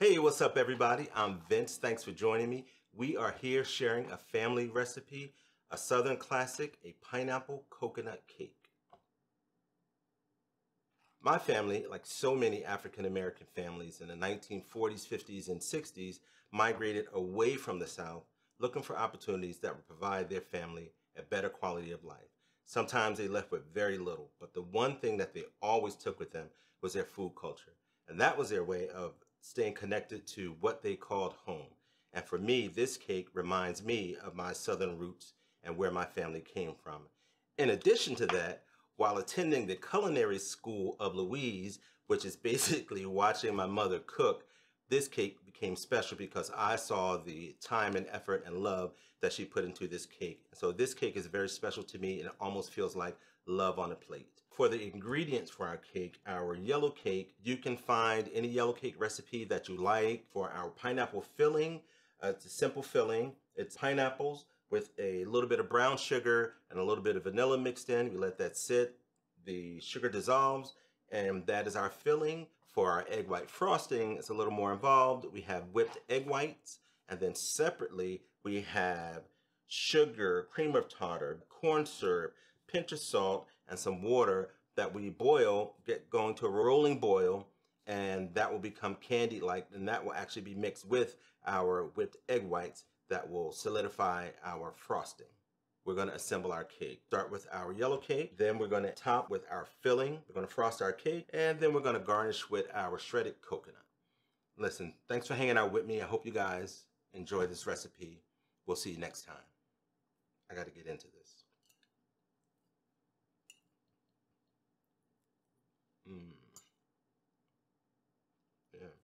Hey, what's up, everybody? I'm Vince. Thanks for joining me. We are here sharing a family recipe, a Southern classic, a pineapple coconut cake. My family, like so many African American families in the 1940s, 50s, and 60s, migrated away from the South, looking for opportunities that would provide their family a better quality of life. Sometimes they left with very little, but the one thing that they always took with them was their food culture. And that was their way of staying connected to what they called home. And for me, this cake reminds me of my Southern roots and where my family came from. In addition to that, while attending the culinary school of Louise, which is basically watching my mother cook, this cake became special because I saw the time and effort and love that she put into this cake. So this cake is very special to me, and it almost feels like love on a plate. For the ingredients for our cake, our yellow cake, you can find any yellow cake recipe that you like. For our pineapple filling, it's a simple filling. It's pineapples with a little bit of brown sugar and a little bit of vanilla mixed in. We let that sit. The sugar dissolves, and that is our filling. For our egg white frosting, it's a little more involved. We have whipped egg whites, and then separately we have sugar, cream of tartar, corn syrup, pinch of salt, and some water that we boil, get going to a rolling boil, and that will become candy-like, and that will actually be mixed with our whipped egg whites that will solidify our frosting. We're going to assemble our cake. Start with our yellow cake, then we're going to top with our filling. We're going to frost our cake, and then we're going to garnish with our shredded coconut. Listen, thanks for hanging out with me. I hope you guys enjoy this recipe. We'll see you next time. I got to get into this.